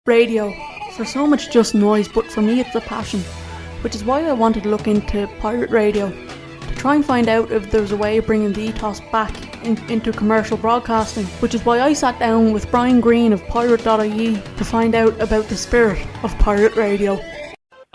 Radio. For some it's just noise, but for me it's a passion, which is why I wanted to look into pirate radio, to try and find out if there's a way of bringing the ethos back into commercial broadcasting, which is why I sat down with Brian Green of pirate.ie to find out about the spirit of pirate radio.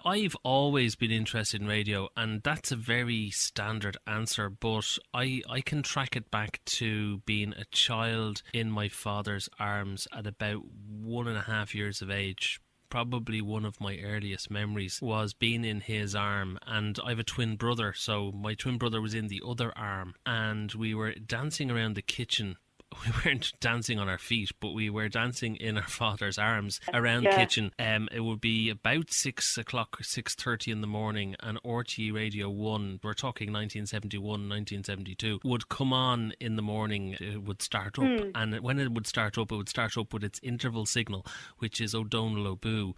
I've always been interested in radio, and that's a very standard answer, but I can track it back to being a child in my father's arms at about 1.5 years of age. Probably one of my earliest memories was being in his arm, and I have a twin brother, so my twin brother was in the other arm, and we were dancing around the kitchen. We weren't dancing on our feet, but we were dancing in our father's arms around the kitchen. It would be about 6 o'clock or 6:30 in the morning, and RTE Radio 1, we're talking 1971, 1972, would come on in the morning. It would start up, and when it would start up with its interval signal, which is O'Donnell O'Boo,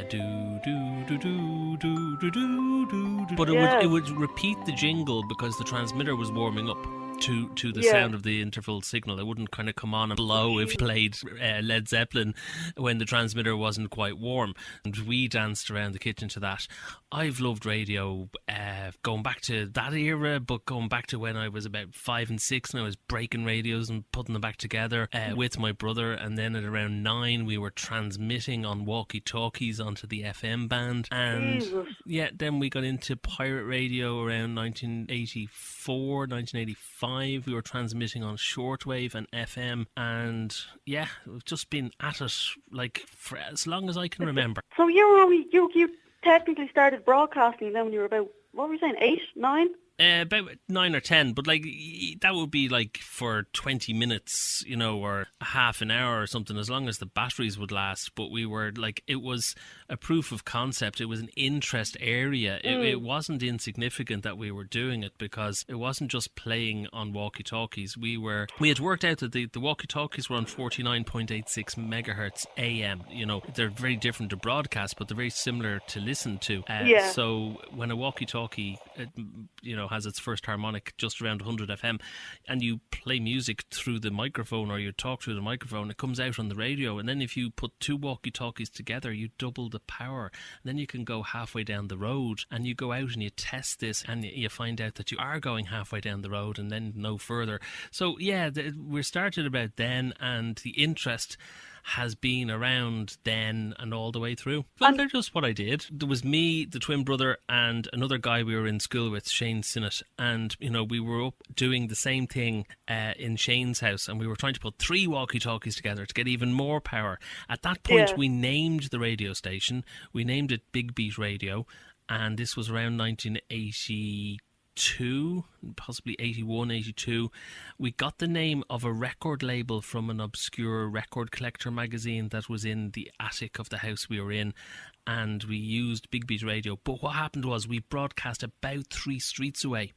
do do do do do do do do. But it would repeat the jingle because the transmitter was warming up to the sound of the interval signal. It wouldn't kind of come on and blow if you played Led Zeppelin when the transmitter wasn't quite warm. And we danced around the kitchen to that. I've loved radio going back to that era, but going back to when I was about 5 and 6 and I was breaking radios and putting them back together with my brother. And then at around 9 we were transmitting on walkie-talkies onto the FM band. And then we got into pirate radio around 1984, 1985. We were transmitting on shortwave and FM, and we've just been at it like for as long as I can remember. So you technically started broadcasting then when you were about, what were you saying, 8, 9? About 9 or 10, but like that would be like for 20 minutes, or half an hour or something, as long as the batteries would last. But we were like, it was a proof of concept. It was an interest area. It wasn't insignificant that we were doing it, because it wasn't just playing on walkie-talkies. We had worked out that the walkie-talkies were on 49.86 megahertz AM. They're very different to broadcast, but they're very similar to listen to. So when a walkie-talkie, has its first harmonic just around 100 FM, and you play music through the microphone or you talk through the microphone, it comes out on the radio. And then if you put two walkie-talkies together, you double the power. And then you can go halfway down the road, and you go out and you test this, and you find out that you are going halfway down the road and then no further. So we started about then, and the interest has been around then and all the way through. Well, that's just what I did. There was me, the twin brother, and another guy we were in school with, Shane Sinnott, and we were up doing the same thing in Shane's house, and we were trying to put 3 walkie-talkies together to get even more power. At that point, we named the radio station. We named it Big Beat Radio, and this was around 1982, possibly 81, 82. We got the name of a record label from an obscure record collector magazine that was in the attic of the house we were in, and we used Big Beat Radio. But what happened was we broadcast about 3 streets away,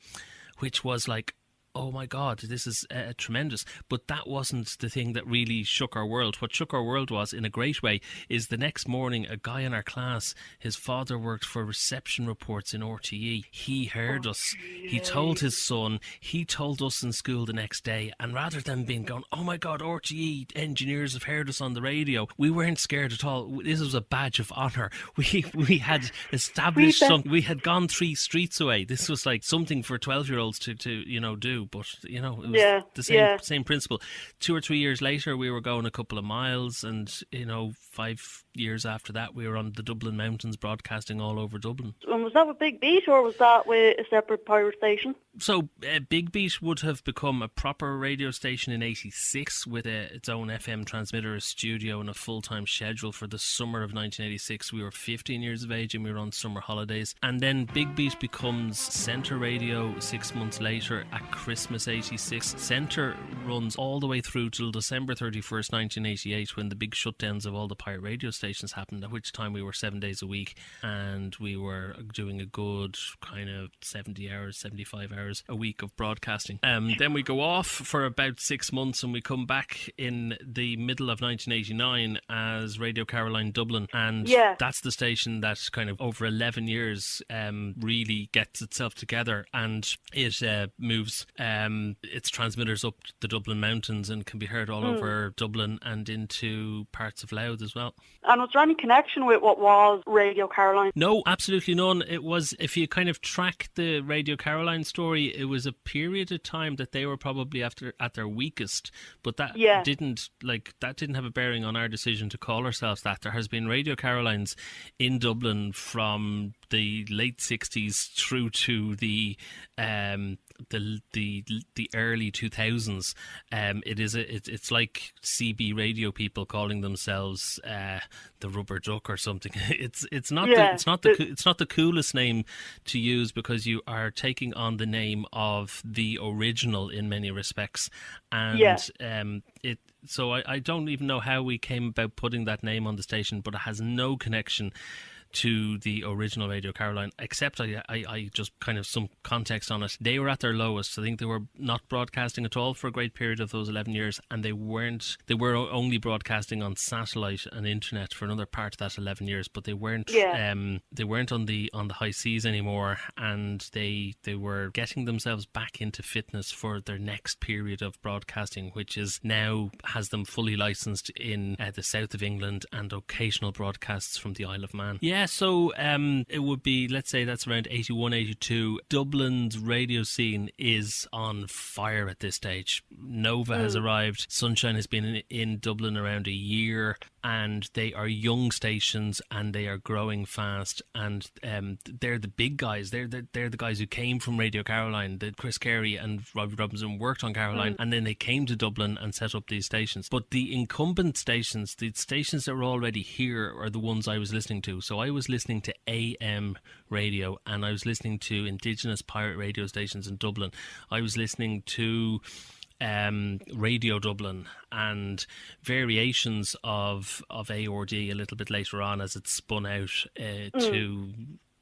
which was like, oh my God, this is tremendous. But that wasn't the thing that really shook our world. What shook our world was, in a great way, is the next morning, a guy in our class, his father worked for reception reports in RTE. He heard us. He told his son. He told us in school the next day. And rather than being going, oh my God, RTE engineers have heard us on the radio, we weren't scared at all. This was a badge of honour. We had established something. We had gone 3 streets away. This was like something for 12-year-olds to do. But it was the same principle. 2 or 3 years later, we were going a couple of miles, and 5 years after that, we were on the Dublin Mountains, broadcasting all over Dublin. And was that with Big Beat, or was that with a separate pirate station? So Big Beat would have become a proper radio station in 86 with its own FM transmitter, a studio, and a full-time schedule. For the summer of 1986, we were 15 years of age and we were on summer holidays. And then Big Beat becomes Centre Radio 6 months later at Christmas 86. Centre runs all the way through till December 31st, 1988, when the big shutdowns of all the pirate radio stations happened, at which time we were 7 days a week, and we were doing a good kind of 70 hours, 75 hours a week of broadcasting. Then we go off for about 6 months, and we come back in the middle of 1989 as Radio Caroline Dublin, and that's the station that kind of over 11 years really gets itself together, and it moves its transmitters up the Dublin Mountains and can be heard all over Dublin and into parts of Louth as well. And was there any connection with what was Radio Caroline? No, absolutely none. It was, if you kind of track the Radio Caroline story, it was a period of time that they were probably at their weakest, but that didn't have a bearing on our decision to call ourselves that. There has been Radio Carolines in Dublin from the late 60s through to the early 2000s. It's like CB radio people calling themselves the Rubber Duck or something. It's not the coolest name to use, because you are taking on the name of the original in many respects, and so I don't even know how we came about putting that name on the station, but it has no connection to the original Radio Caroline, except I just kind of some context on it. They were at their lowest. I think they were not broadcasting at all for a great period of those 11 years, and they were only broadcasting on satellite and internet for another part of that 11 years, but they weren't on the high seas anymore, and they were getting themselves back into fitness for their next period of broadcasting, which is now has them fully licensed in the south of England and occasional broadcasts from the Isle of Man. So it would be, let's say that's around 81, 82. Dublin's radio scene is on fire at this stage. Nova has arrived. Sunshine has been in Dublin around a year, and they are young stations and they are growing fast, and they're the big guys. They're the guys who came from Radio Caroline. Chris Carey and Robbie Robinson worked on Caroline, and then they came to Dublin and set up these stations. But the incumbent stations, the stations that were already here, are the ones I was listening to. So I was listening to AM radio, and I was listening to indigenous pirate radio stations in Dublin. I was listening to Radio Dublin and variations of ARD a little bit later on as it spun out to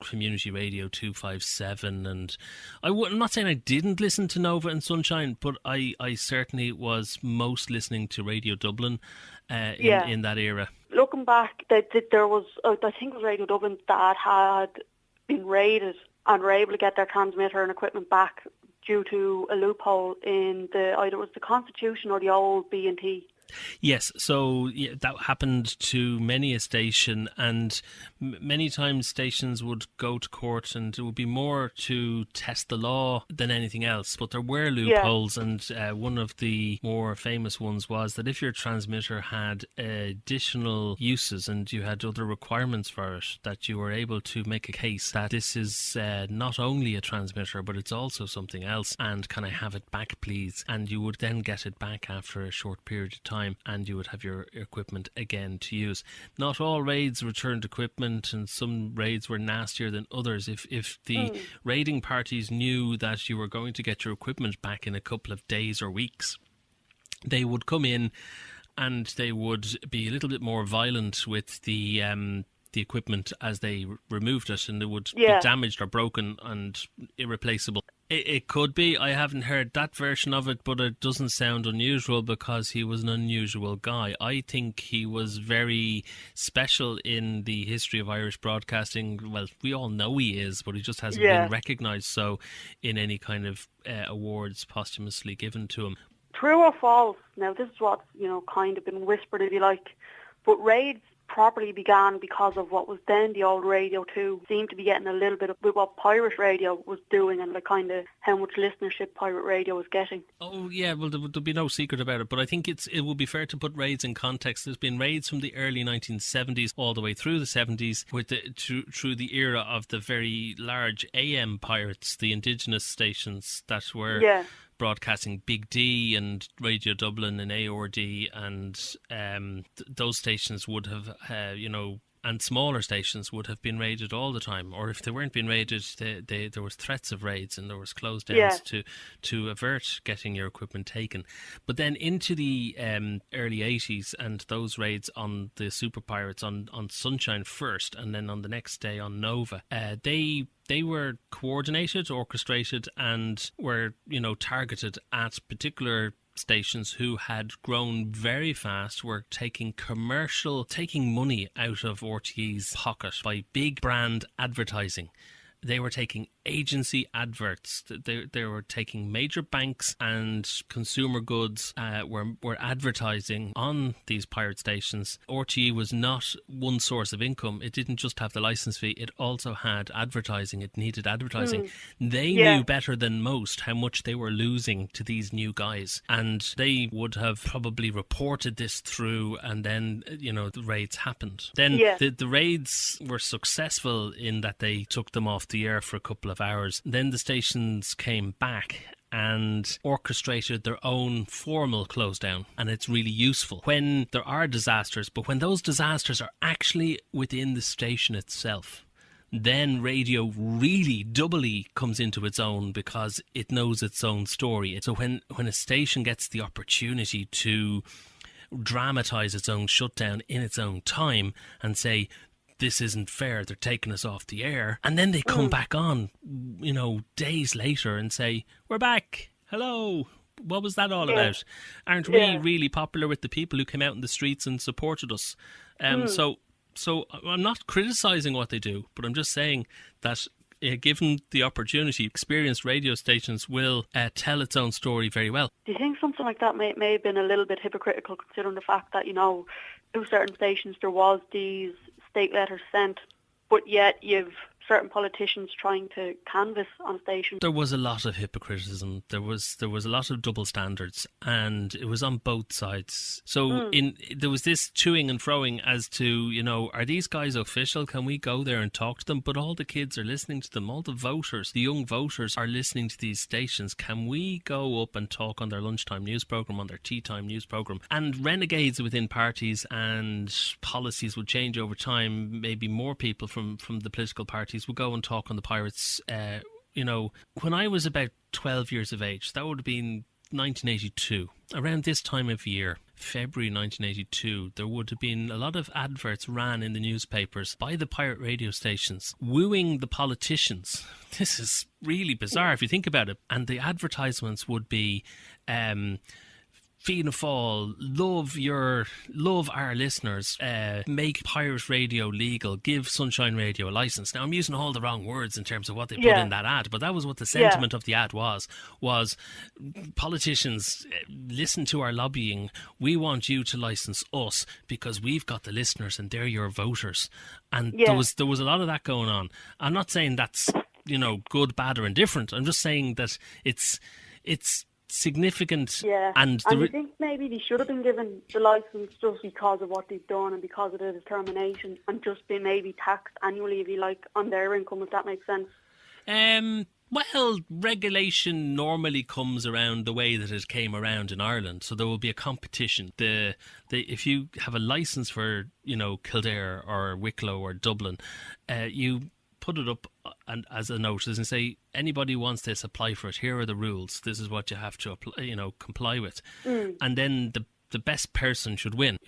Community Radio 257, and I'm not saying I didn't listen to Nova and Sunshine, but I certainly was most listening to Radio Dublin in that era. Looking back, there was, I think it was Radio Dublin that had been raided and were able to get their transmitter and equipment back due to a loophole in either it was the Constitution or the old B&T. Yes, so that happened to many a station, and many times stations would go to court, and it would be more to test the law than anything else. But there were loopholes, and one of the more famous ones was that if your transmitter had additional uses and you had other requirements for it, that you were able to make a case that this is not only a transmitter, but it's also something else, and can I have it back, please? And you would then get it back after a short period of time, and you would have your equipment again to use. Not all raids returned equipment, and some raids were nastier than others. If the raiding parties knew that you were going to get your equipment back in a couple of days or weeks, they would come in and they would be a little bit more violent with the equipment as they removed it, and it would be damaged or broken and irreplaceable. It could be. I haven't heard that version of it, but it doesn't sound unusual because he was an unusual guy. I think he was very special in the history of Irish broadcasting. Well, we all know he is, but he just hasn't been recognised so in any kind of awards posthumously given to him. True or false? Now, this is what's, kind of been whispered, if you like, but raids properly began because of what was then the old Radio 2. Seemed to be getting a little bit of what pirate radio was doing, and kind of how much listenership pirate radio was getting. Oh yeah, well there'll be no secret about it, but I think it would be fair to put raids in context. There's been raids from the early 1970s all the way through the 70s, with through the era of the very large AM pirates, the indigenous stations that were broadcasting Big D and Radio Dublin and ARD, and those stations would have, and smaller stations would have been raided all the time. Or if they weren't being raided, there was threats of raids and there was close downs to avert getting your equipment taken. But then into the early 80s, and those raids on the Super Pirates on Sunshine first, and then on the next day on Nova, they were coordinated, orchestrated, and were, targeted at particular stations who had grown very fast, were taking money out of RTÉ's pocket by big brand advertising. They were taking agency adverts. They were taking major banks and consumer goods were advertising on these pirate stations. RTE was not one source of income. It didn't just have the licence fee, it also had advertising. It needed advertising. They knew better than most how much they were losing to these new guys, and they would have probably reported this through, and then the raids happened. Then the raids were successful in that they took them off the air for a couple of hours. Then the stations came back and orchestrated their own formal close down, and it's really useful when there are disasters, but when those disasters are actually within the station itself, then radio really doubly comes into its own because it knows its own story. So when a station gets the opportunity to dramatise its own shutdown in its own time and say, this isn't fair, they're taking us off the air, and then they come back on, days later and say, we're back, hello, what was that all about? Aren't we really popular with the people who came out in the streets and supported us? So I'm not criticising what they do, but I'm just saying that given the opportunity, experienced radio stations will tell its own story very well. Do you think something like that may have been a little bit hypocritical, considering the fact that, to certain stations there was these state letters sent, but yet you've certain politicians trying to canvass on stations? There was a lot of hypocritism. There was a lot of double standards, and it was on both sides. So there was this toing and froing as to, are these guys official? Can we go there and talk to them? But all the kids are listening to them. All the voters, the young voters, are listening to these stations. Can we go up and talk on their lunchtime news programme, on their tea time news programme? And renegades within parties and policies would change over time. Maybe more people from the political parties would go and talk on the pirates. When I was about 12 years of age, that would have been 1982. Around this time of year, February 1982, there would have been a lot of adverts ran in the newspapers by the pirate radio stations wooing the politicians. This is really bizarre if you think about it. And the advertisements would be Fianna Fáil, love our listeners, make pirate radio legal, give Sunshine Radio a licence. Now, I'm using all the wrong words in terms of what they put in that ad, but that was what the sentiment of the ad was politicians, listen to our lobbying. We want you to licence us because we've got the listeners and they're your voters. And there was a lot of that going on. I'm not saying that's, good, bad or indifferent. I'm just saying that it's significant. And you think maybe they should have been given the licence just because of what they've done and because of their determination, and just been maybe taxed annually, if you like, on their income, if that makes sense? Well, regulation normally comes around the way that it came around in Ireland, so there will be a competition. If you have a licence for, Kildare or Wicklow or Dublin, you put it up and as a notice and say, anybody wants this, apply for it. Here are the rules. This is what you have to comply with. And then the best person should win.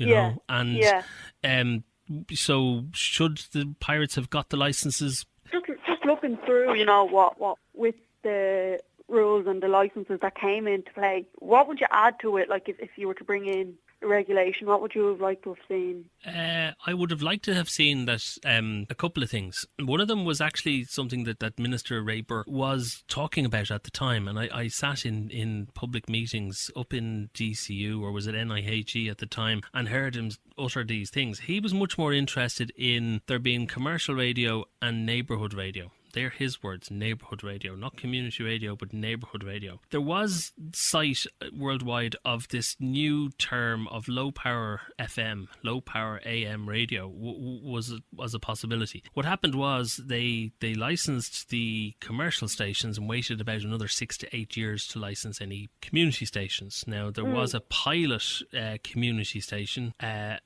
So should the pirates have got the licenses? Just looking through, what with the rules and the licenses that came into play, what would you add to it? Like if you were to bring in regulation, what would you have liked to have seen? I would have liked to have seen that a couple of things. One of them was actually something that Minister Ray Burke was talking about at the time, and I sat in public meetings up in DCU, or was it NIHE at the time, and heard him utter these things. He was much more interested in there being commercial radio and neighbourhood radio. They're his words, neighbourhood radio, not community radio, but neighbourhood radio. There was sight worldwide of this new term of low power FM, low power AM radio was a possibility. What happened was they licensed the commercial stations and waited about another 6 to 8 years to license any community stations. Now, there was a pilot community station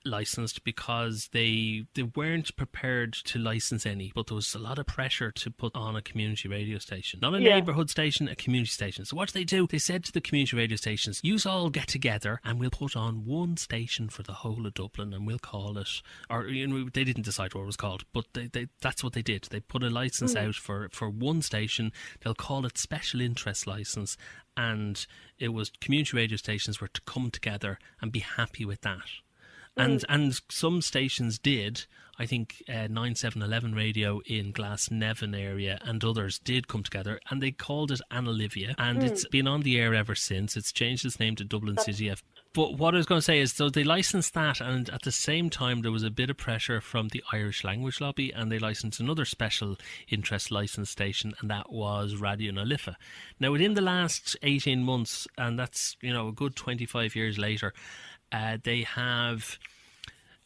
licensed because they weren't prepared to license any, but there was a lot of pressure to put on a community radio station. Not a neighbourhood station, a community station. So what did they do? They said to the community radio stations, you all get together and we'll put on one station for the whole of Dublin and we'll call it, or they didn't decide what it was called, but they that's what they did. They put a licence out for one station. They'll call it special interest licence, and it was community radio stations were to come together and be happy with that. And some stations did. I think 9711 Radio in Glasnevin area and others did come together, and they called it Analivia, and it's been on the air ever since. It's changed its name to Dublin City FM. But what I was going to say is, so they licensed that, and at the same time there was a bit of pressure from the Irish Language Lobby, and they licensed another special interest licensed station, and that was Radio na Lifa. Now, within the last 18 months, and that's, a good 25 years later, they have...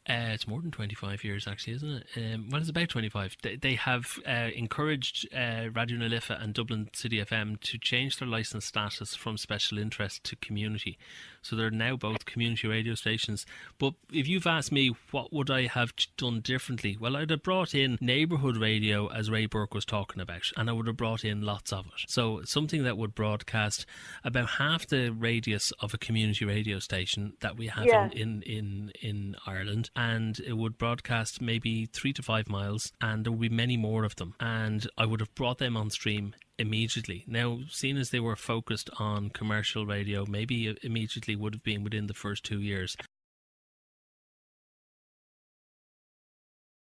it's more than 25 years, actually, isn't it? Well, it's about 25. They have encouraged Radio na Lifa and Dublin City FM to change their licence status from special interest to community. So they're now both community radio stations. But if you've asked me what would I have done differently, well, I'd have brought in neighbourhood radio, as Ray Burke was talking about, and I would have brought in lots of it. So something that would broadcast about half the radius of a community radio station that we have in Ireland, and it would broadcast maybe 3 to 5 miles, and there would be many more of them, and I would have brought them on stream immediately. Now, seeing as they were focused on commercial radio, maybe immediately would have been within the first 2 years.